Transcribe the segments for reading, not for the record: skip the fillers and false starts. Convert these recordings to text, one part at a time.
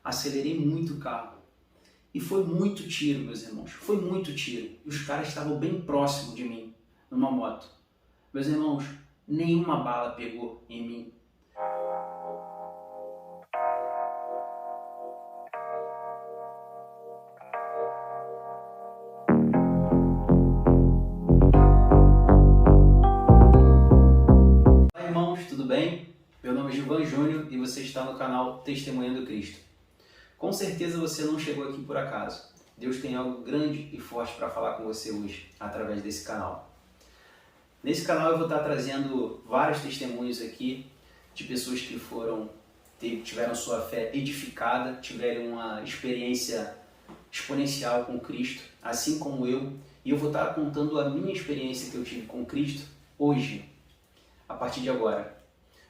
acelerei muito o carro. E foi muito tiro, meus irmãos, foi muito tiro. E os caras estavam bem próximo de mim, numa moto. Meus irmãos, nenhuma bala pegou em mim. Olá, irmãos, tudo bem? Meu nome é Gilvan Júnior e você está no canal Testemunhando Cristo. Com certeza você não chegou aqui por acaso. Deus tem algo grande e forte para falar com você hoje, através desse canal. Nesse canal eu vou estar trazendo vários testemunhos aqui de pessoas que tiveram sua fé edificada, tiveram uma experiência exponencial com Cristo, assim como eu. E eu vou estar contando a minha experiência que eu tive com Cristo hoje, a partir de agora.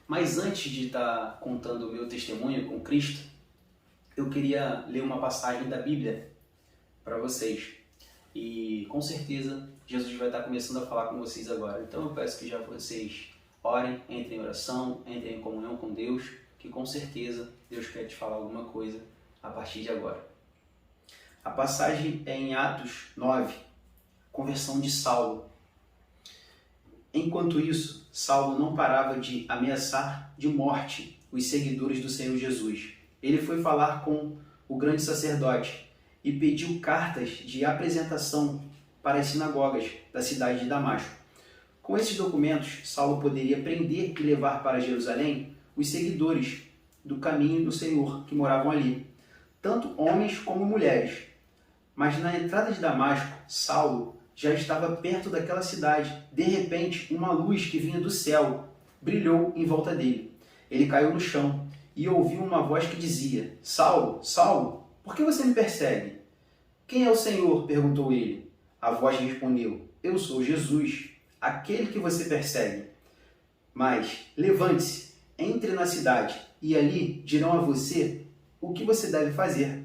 Mas antes de estar contando o meu testemunho com Cristo, eu queria ler uma passagem da Bíblia para vocês. E com certeza Jesus vai estar começando a falar com vocês agora. Então eu peço que já vocês orem, entrem em oração, entrem em comunhão com Deus, que com certeza Deus quer te falar alguma coisa a partir de agora. A passagem é em Atos 9, conversão de Saulo. Enquanto isso, Saulo não parava de ameaçar de morte os seguidores do Senhor Jesus. Ele foi falar com o grande sacerdote e pediu cartas de apresentação para as sinagogas da cidade de Damasco. Com esses documentos, Saulo poderia prender e levar para Jerusalém os seguidores do caminho do Senhor que moravam ali, tanto homens como mulheres. Mas na entrada de Damasco, Saulo já estava perto daquela cidade. De repente, uma luz que vinha do céu brilhou em volta dele. Ele caiu no chão e ouviu uma voz que dizia: Saulo, Saulo, por que você me persegue? Quem é o Senhor? Perguntou ele. A voz respondeu: Eu sou Jesus, aquele que você persegue. Mas levante-se, entre na cidade, e ali dirão a você o que você deve fazer.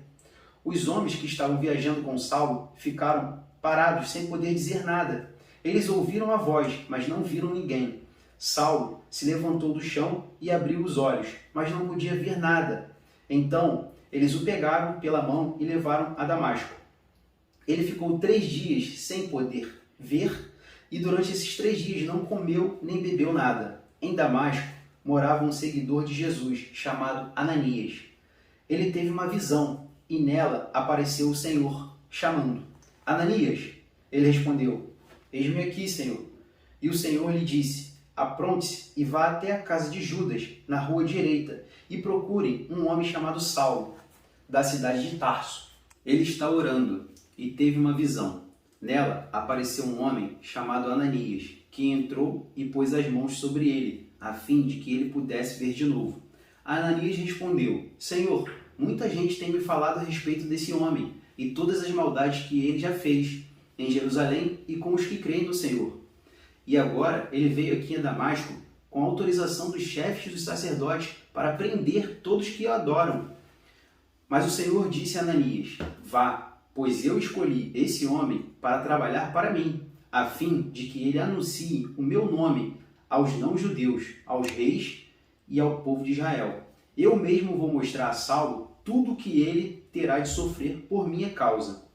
Os homens que estavam viajando com Saulo ficaram parados, sem poder dizer nada. Eles ouviram a voz, mas não viram ninguém. Saulo se levantou do chão e abriu os olhos, mas não podia ver nada. Então, eles o pegaram pela mão e levaram a Damasco. Ele ficou 3 dias sem poder ver e durante esses 3 dias não comeu nem bebeu nada. Em Damasco morava um seguidor de Jesus chamado Ananias. Ele teve uma visão e nela apareceu o Senhor, chamando: Ananias. Ele respondeu: Eis-me aqui, Senhor. E o Senhor lhe disse: Apronte-se e vá até a casa de Judas, na rua direita, e procure um homem chamado Saulo, da cidade de Tarso. Ele está orando e teve uma visão. Nela apareceu um homem chamado Ananias, que entrou e pôs as mãos sobre ele, a fim de que ele pudesse ver de novo. Ananias respondeu: Senhor, muita gente tem me falado a respeito desse homem e todas as maldades que ele já fez em Jerusalém e com os que creem no Senhor. E agora ele veio aqui a Damasco com autorização dos chefes dos sacerdotes para prender todos que o adoram. Mas o Senhor disse a Ananias: Vá, pois eu escolhi esse homem para trabalhar para mim, a fim de que ele anuncie o meu nome aos não-judeus, aos reis e ao povo de Israel. Eu mesmo vou mostrar a Saulo tudo o que ele terá de sofrer por minha causa.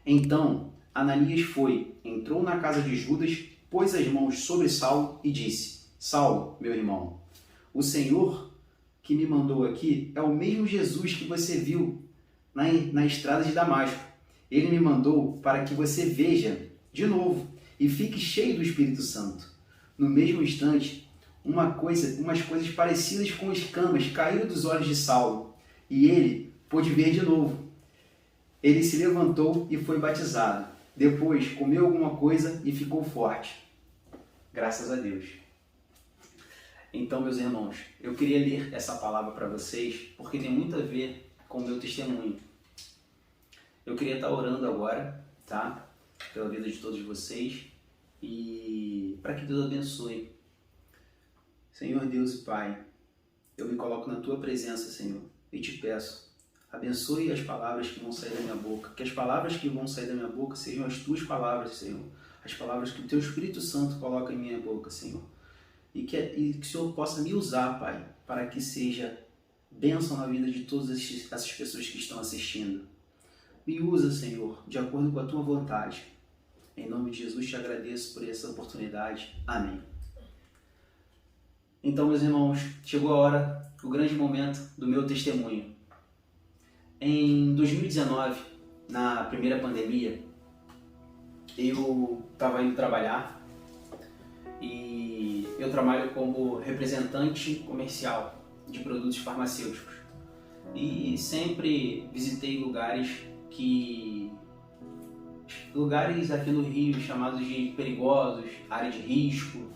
Então Ananias foi, entrou na casa de Judas, pôs as mãos sobre Saulo e disse: Saulo, meu irmão, o Senhor que me mandou aqui é o mesmo Jesus que você viu na estrada de Damasco. Ele me mandou para que você veja de novo e fique cheio do Espírito Santo. No mesmo instante, umas coisas parecidas com escamas caíram dos olhos de Saulo e ele pôde ver de novo. Ele se levantou e foi batizado. Depois comeu alguma coisa e ficou forte. Graças a Deus. Então, meus irmãos, eu queria ler essa palavra para vocês porque tem muito a ver com o meu testemunho. Eu queria estar orando agora, tá? Pela vida de todos vocês e para que Deus abençoe. Senhor Deus e Pai, eu me coloco na Tua presença, Senhor, e te peço, abençoe as palavras que vão sair da minha boca, que as palavras que vão sair da minha boca sejam as Tuas palavras, Senhor, as palavras que o Teu Espírito Santo coloca em minha boca, Senhor, e que o Senhor possa me usar, Pai, para que seja bênção na vida de todas essas pessoas que estão assistindo. Me usa, Senhor, de acordo com a Tua vontade. Em nome de Jesus te agradeço por essa oportunidade. Amém. Então, meus irmãos, chegou a hora, o grande momento do meu testemunho. Em 2019, na primeira pandemia, eu estava indo trabalhar e eu trabalho como representante comercial de produtos farmacêuticos e sempre visitei lugares aqui no Rio chamados de perigosos, área de risco.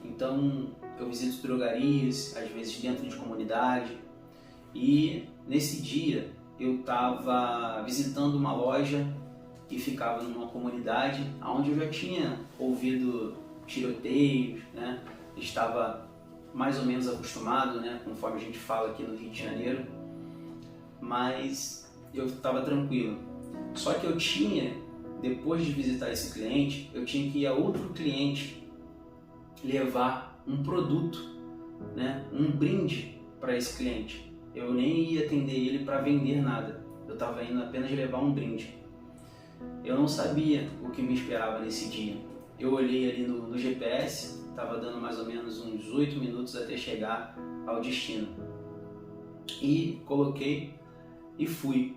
Então eu visito drogarias, às vezes dentro de comunidade, e nesse dia eu estava visitando uma loja e ficava numa comunidade onde eu já tinha ouvido tiroteios, né? Estava mais ou menos acostumado, né? Conforme a gente fala aqui no Rio de Janeiro, mas eu estava tranquilo. Só que eu tinha, depois de visitar esse cliente, eu tinha que ir a outro cliente levar um produto, né? Um brinde para esse cliente. Eu nem ia atender ele para vender nada, eu estava indo apenas levar um brinde. Eu não sabia o que me esperava nesse dia. Eu olhei ali no GPS, estava dando mais ou menos uns 8 minutos até chegar ao destino. E coloquei e fui.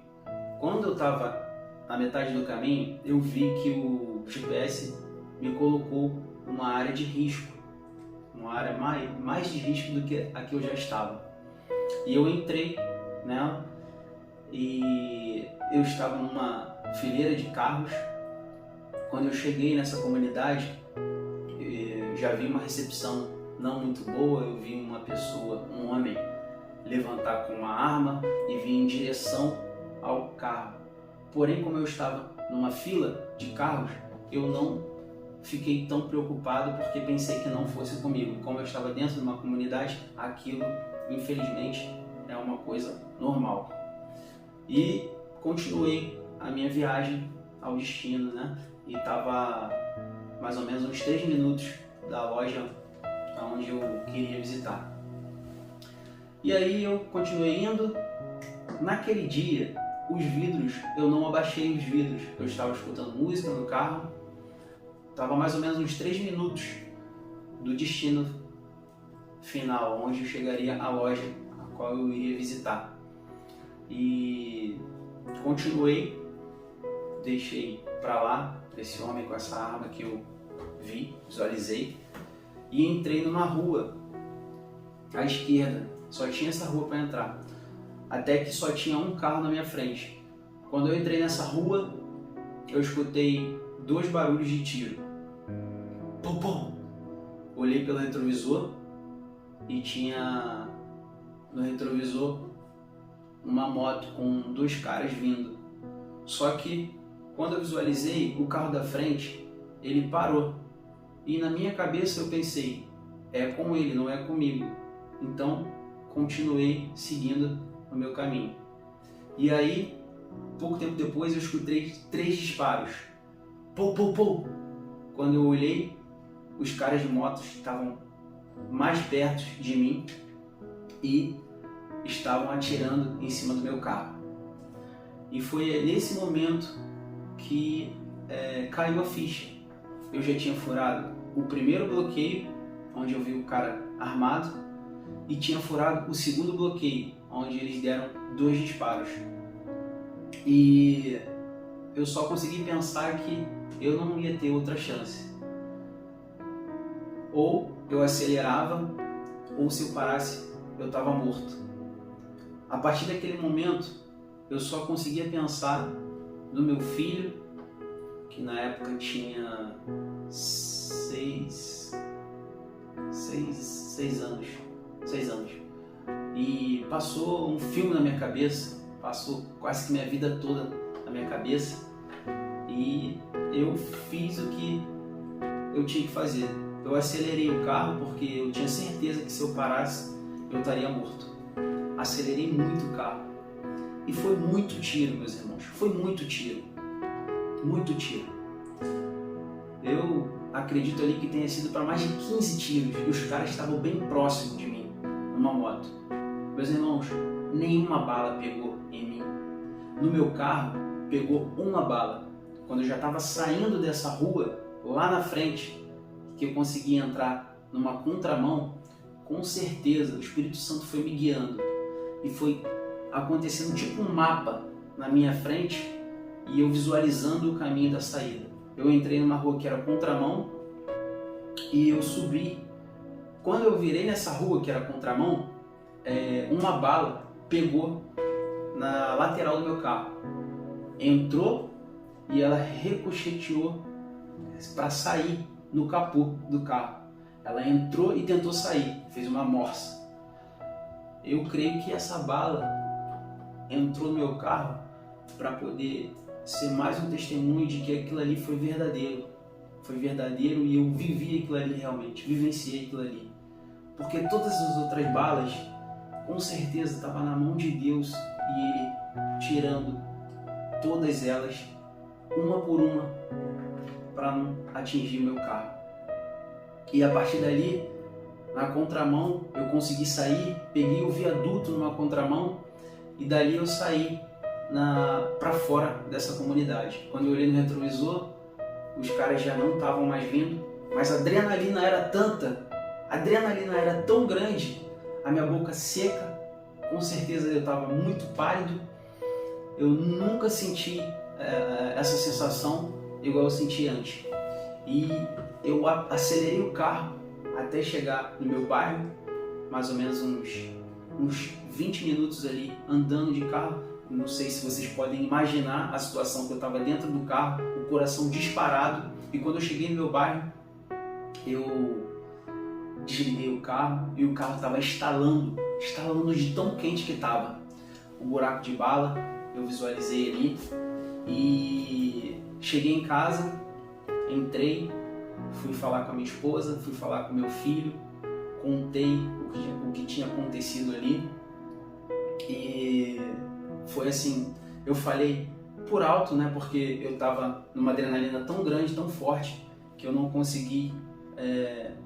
Quando eu estava na metade do caminho, eu vi que o GPS me colocou numa área de risco, uma área mais de risco do que a que eu já estava. E eu entrei nela e eu estava numa fileira de carros. Quando eu cheguei nessa comunidade, já vi uma recepção não muito boa. Eu vi uma pessoa, um homem, levantar com uma arma e vir em direção ao carro. Porém, como eu estava numa fila de carros, eu não fiquei tão preocupado porque pensei que não fosse comigo. Como eu estava dentro de uma comunidade, aquilo, infelizmente, é uma coisa normal. E continuei a minha viagem ao destino, né? E estava mais ou menos uns 3 minutos da loja onde eu queria visitar. E aí eu continuei indo. Naquele dia, os vidros, eu não abaixei os vidros. Eu estava escutando música no carro. Estava mais ou menos uns 3 minutos do destino final, onde eu chegaria à loja a qual eu iria visitar. E continuei, deixei para lá esse homem com essa arma que eu visualizei, e entrei numa rua à esquerda. Só tinha essa rua para entrar, até que só tinha um carro na minha frente. Quando eu entrei nessa rua, eu escutei 2 barulhos de tiro. Pum, pum. Olhei pelo retrovisor e tinha no retrovisor uma moto com 2 caras vindo. Só que quando eu visualizei o carro da frente, ele parou. E na minha cabeça eu pensei, é com ele, não é comigo. Então continuei seguindo o meu caminho. E aí, pouco tempo depois, eu escutei 3 disparos. Pum, pum, pum. Quando eu olhei, os caras de motos estavam mais perto de mim e estavam atirando em cima do meu carro. E foi nesse momento que caiu a ficha. Eu já tinha furado o primeiro bloqueio, onde eu vi o cara armado, e tinha furado o segundo bloqueio, onde eles deram 2 disparos. E eu só consegui pensar que eu não ia ter outra chance. Ou eu acelerava, ou se eu parasse, eu estava morto. A partir daquele momento, eu só conseguia pensar no meu filho, que na época tinha 6 anos. E passou um filme na minha cabeça, passou quase que minha vida toda na minha cabeça, e eu fiz o que eu tinha que fazer. Eu acelerei o carro porque eu tinha certeza que se eu parasse, eu estaria morto. Acelerei muito o carro. E foi muito tiro, meus irmãos. Foi muito tiro. Muito tiro. Eu acredito ali que tenha sido para mais de 15 tiros. E os caras estavam bem próximos de mim, numa moto. Meus irmãos, nenhuma bala pegou em mim. No meu carro, pegou uma bala. Quando eu já estava saindo dessa rua, lá na frente, que eu consegui entrar numa contramão, com certeza o Espírito Santo foi me guiando. E foi acontecendo tipo um mapa na minha frente e eu visualizando o caminho da saída. Eu entrei numa rua que era contramão e eu subi. Quando eu virei nessa rua que era contramão, uma bala pegou na lateral do meu carro. Entrou e ela ricocheteou para sair no capô do carro. Ela entrou e tentou sair, fez uma morsa. Eu creio que essa bala entrou no meu carro para poder ser mais um testemunho de que aquilo ali foi verdadeiro. Foi verdadeiro e eu vivi aquilo ali realmente, vivenciei aquilo ali. Porque todas as outras balas, com certeza, estavam na mão de Deus e Ele tirando todas elas, uma por uma, para não atingir meu carro. E a partir dali, na contramão, eu consegui sair, peguei o viaduto numa contramão e dali eu saí para fora dessa comunidade. Quando eu olhei no retrovisor, os caras já não estavam mais vindo, mas a adrenalina era tanta, a adrenalina era tão grande, a minha boca seca, com certeza eu estava muito pálido. Eu nunca senti essa sensação igual eu senti antes. E eu acelerei o carro até chegar no meu bairro, mais ou menos uns 20 minutos ali andando de carro. Não sei se vocês podem imaginar a situação que eu estava dentro do carro, o coração disparado. E quando eu cheguei no meu bairro, eu desliguei o carro e o carro estava estalando de tão quente que estava. Um buraco de bala, eu visualizei ali e cheguei em casa, entrei, fui falar com a minha esposa, fui falar com meu filho, contei o que tinha acontecido ali e foi assim, eu falei por alto, né, porque eu estava numa adrenalina tão grande, tão forte, que eu não consegui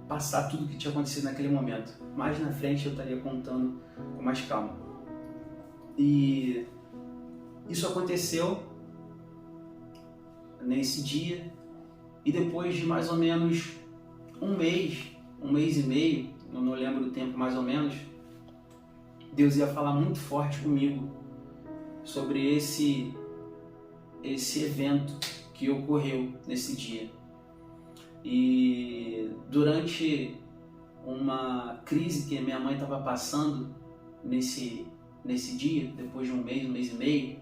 passar tudo o que tinha acontecido naquele momento. Mais na frente eu estaria contando com mais calma. E isso aconteceu nesse dia e depois de mais ou menos um mês e meio, eu não lembro o tempo mais ou menos, Deus ia falar muito forte comigo sobre esse evento que ocorreu nesse dia. E durante uma crise que minha mãe estava passando nesse dia, depois de um mês e meio,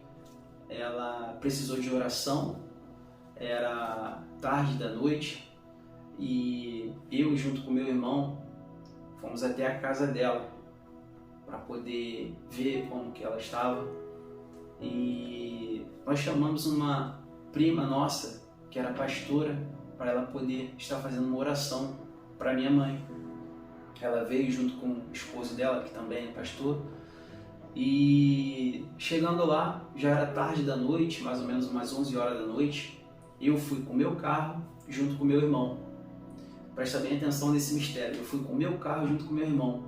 ela precisou de oração, era tarde da noite e eu junto com meu irmão fomos até a casa dela para poder ver como que ela estava e nós chamamos uma prima nossa que era pastora para ela poder estar fazendo uma oração para minha mãe. Ela veio junto com o esposo dela, que também é pastor, e chegando lá, já era tarde da noite, mais ou menos umas 11 horas da noite, eu fui com o meu carro junto com o meu irmão. Presta bem atenção nesse mistério, eu fui com o meu carro junto com o meu irmão.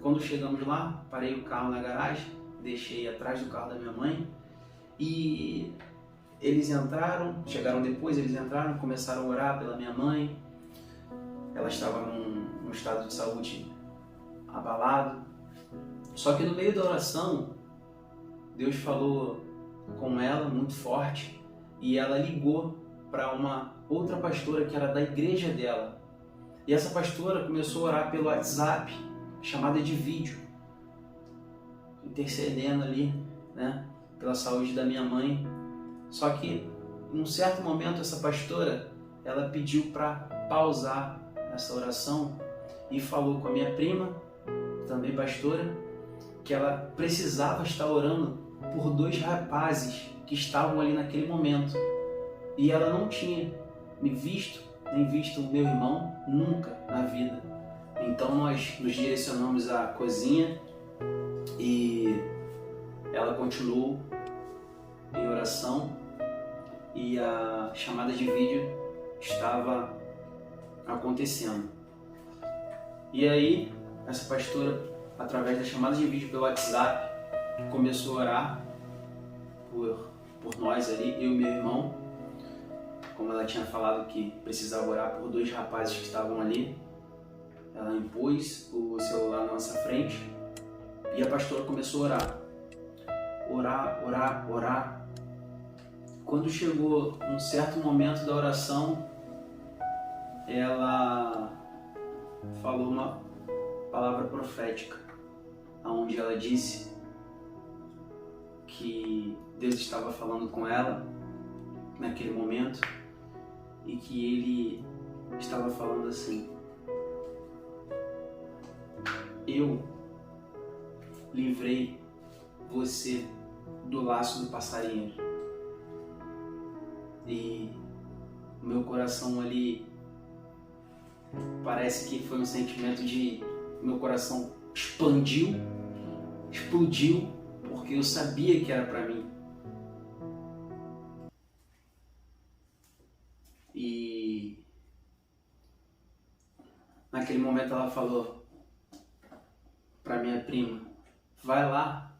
Quando chegamos lá, parei o carro na garagem, deixei atrás do carro da minha mãe e eles chegaram depois, eles entraram, começaram a orar pela minha mãe. Ela estava num estado de saúde abalado. Só que no meio da oração, Deus falou com ela muito forte e ela ligou para uma outra pastora que era da igreja dela. E essa pastora começou a orar pelo WhatsApp, chamada de vídeo, intercedendo ali, né, pela saúde da minha mãe. Só que em um certo momento essa pastora, ela pediu para pausar essa oração e falou com a minha prima, também pastora, que ela precisava estar orando por 2 rapazes que estavam ali naquele momento. E ela não tinha me visto, nem visto o meu irmão nunca na vida. Então nós nos direcionamos à cozinha e ela continuou em oração e a chamada de vídeo estava acontecendo. E aí, essa pastora, através da chamada de vídeo pelo WhatsApp, começou a orar por nós ali, eu e meu irmão. Como ela tinha falado que precisava orar por 2 rapazes que estavam ali, ela impôs o celular na nossa frente e a pastora começou a orar. Orar, orar, orar. Quando chegou um certo momento da oração, ela falou uma palavra profética, onde ela disse que Deus estava falando com ela naquele momento e que Ele estava falando assim: eu livrei você do laço do passarinheiro. E o meu coração ali, parece que foi um sentimento de... meu coração explodiu, porque eu sabia que era para mim. E naquele momento ela falou para minha prima: vai lá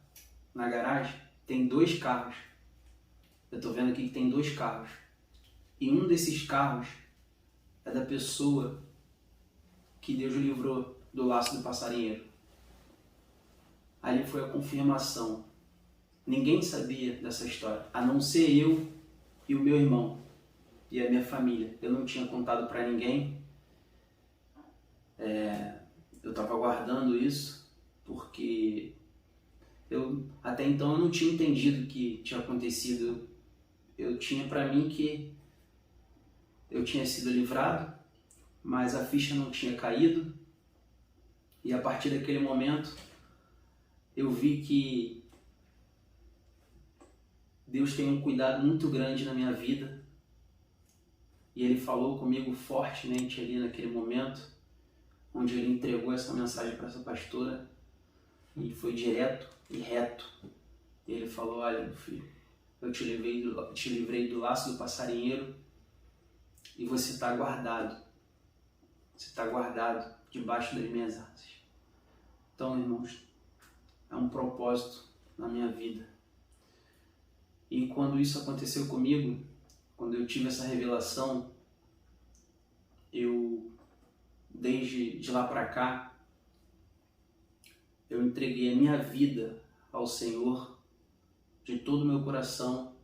na garagem, tem 2 carros. Eu tô vendo aqui que tem 2 carros. E um desses carros é da pessoa que Deus livrou do laço do passarinheiro. Ali foi a confirmação. Ninguém sabia dessa história, a não ser eu e o meu irmão e a minha família. Eu não tinha contado para ninguém. Eu estava guardando isso porque até então eu não tinha entendido o que tinha acontecido. Eu tinha para mim que eu tinha sido livrado, mas a ficha não tinha caído. E a partir daquele momento eu vi que Deus tem um cuidado muito grande na minha vida. E Ele falou comigo fortemente ali naquele momento, onde Ele entregou essa mensagem para essa pastora, e foi direto e reto. Ele falou: olha, meu filho, eu te livrei do laço do passarinheiro e você está guardado. Você está guardado debaixo das minhas asas. Então, irmãos, é um propósito na minha vida. E quando isso aconteceu comigo, quando eu tive essa revelação, desde de lá para cá, eu entreguei a minha vida ao Senhor de todo o meu coração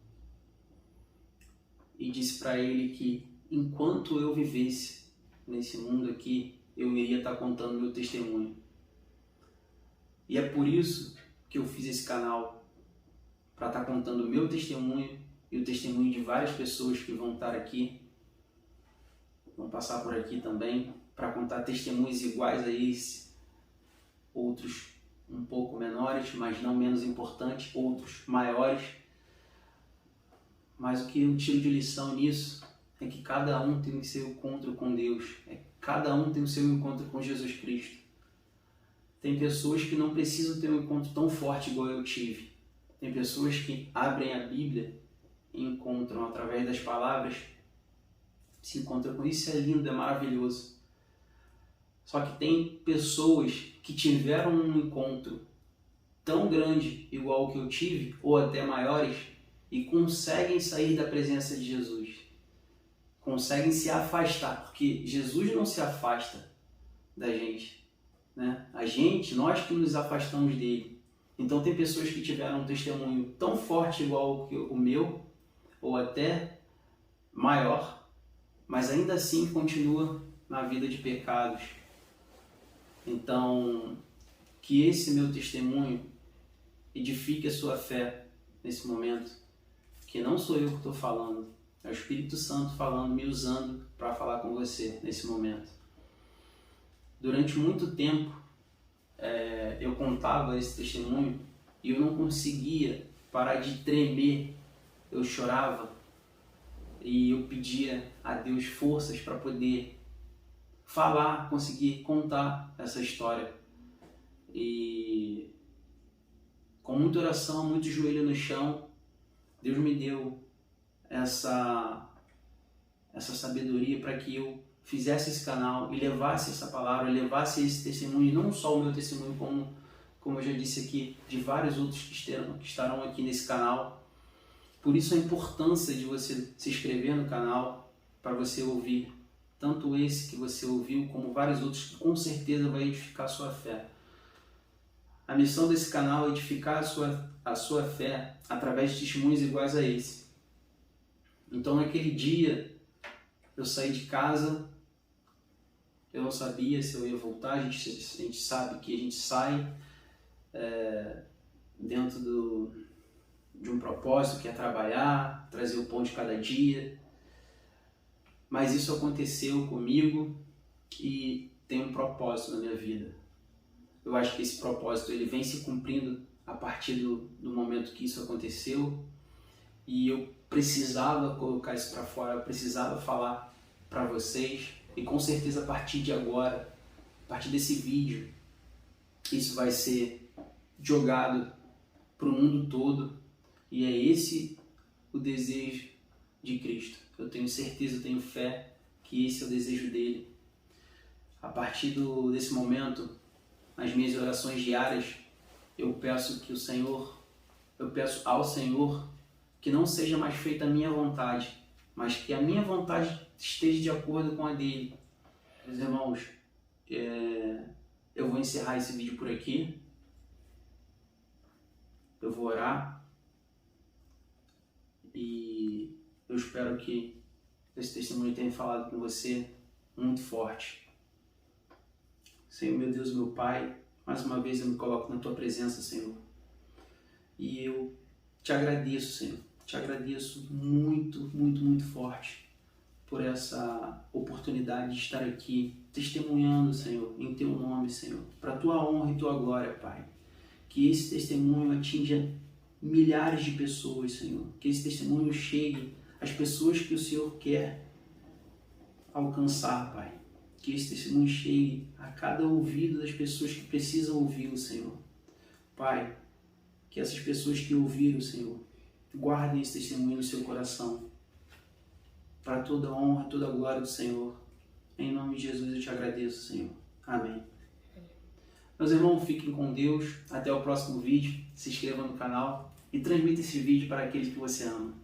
e disse para Ele que enquanto eu vivesse nesse mundo aqui, eu iria estar contando meu testemunho. E é por isso que eu fiz esse canal, para estar contando o meu testemunho e o testemunho de várias pessoas que vão estar aqui, vão passar por aqui também, para contar testemunhos iguais a esse, outros um pouco menores, mas não menos importantes, outros maiores. Mas o que eu tiro de lição nisso é que cada um tem o seu encontro com Deus, cada um tem o seu encontro com Jesus Cristo. Tem pessoas que não precisam ter um encontro tão forte igual eu tive. Tem pessoas que abrem a Bíblia e encontram através das palavras, se encontram com isso. É lindo, é maravilhoso. Só que tem pessoas que tiveram um encontro tão grande igual o que eu tive, ou até maiores, e conseguem sair da presença de Jesus. Conseguem se afastar, porque Jesus não se afasta da gente, né? Nós que nos afastamos dele. Então tem pessoas que tiveram um testemunho tão forte igual o meu, ou até maior, mas ainda assim continua na vida de pecados. Então, que esse meu testemunho edifique a sua fé nesse momento, que não sou eu que estou falando, é o Espírito Santo falando, me usando para falar com você nesse momento. Durante muito tempo, eu contava esse testemunho e eu não conseguia parar de tremer. Eu chorava e eu pedia a Deus forças para poder falar, conseguir contar essa história. E com muita oração, muito joelho no chão, Deus me deu essa sabedoria para que eu fizesse esse canal e levasse essa palavra, levasse esse testemunho, não só o meu testemunho, como como eu já disse aqui, de vários outros que estarão aqui nesse canal. Por isso a importância de você se inscrever no canal, para você ouvir tanto esse que você ouviu, como vários outros que com certeza vai edificar a sua fé. A missão desse canal é edificar a sua fé através de testemunhos iguais a esse. Então naquele dia eu saí de casa, eu não sabia se eu ia voltar. A gente sabe que a gente sai dentro de um propósito que é trabalhar, trazer o pão de cada dia. Mas isso aconteceu comigo e tem um propósito na minha vida. Eu acho que esse propósito ele vem se cumprindo a partir do momento que isso aconteceu, e eu precisava colocar isso para fora, eu precisava falar para vocês, e com certeza a partir de agora, a partir desse vídeo, isso vai ser jogado para o mundo todo, e é esse o desejo de Cristo. Eu tenho certeza, eu tenho fé que esse é o desejo dele. A partir desse momento, nas minhas orações diárias, eu peço ao Senhor que não seja mais feita a minha vontade, mas que a minha vontade esteja de acordo com a dele. Meus irmãos, eu vou encerrar esse vídeo por aqui. Eu vou orar e eu espero que esse testemunho tenha falado com você muito forte. Senhor, meu Deus, meu Pai, mais uma vez eu me coloco na Tua presença, Senhor. E eu te agradeço, Senhor. Te agradeço muito, muito, muito forte por essa oportunidade de estar aqui testemunhando, Senhor, em Teu nome, Senhor, para a Tua honra e Tua glória, Pai. Que esse testemunho atinja milhares de pessoas, Senhor. Que esse testemunho chegue às pessoas que o Senhor quer alcançar, Pai. Que esse testemunho chegue a cada ouvido das pessoas que precisam ouvi-lo, Senhor. Pai, que essas pessoas que ouviram, Senhor, guardem esse testemunho no seu coração, para toda a honra e toda a glória do Senhor. Em nome de Jesus eu te agradeço, Senhor. Amém. Meus irmãos, fiquem com Deus. Até o próximo vídeo. Se inscreva no canal e transmita esse vídeo para aqueles que você ama.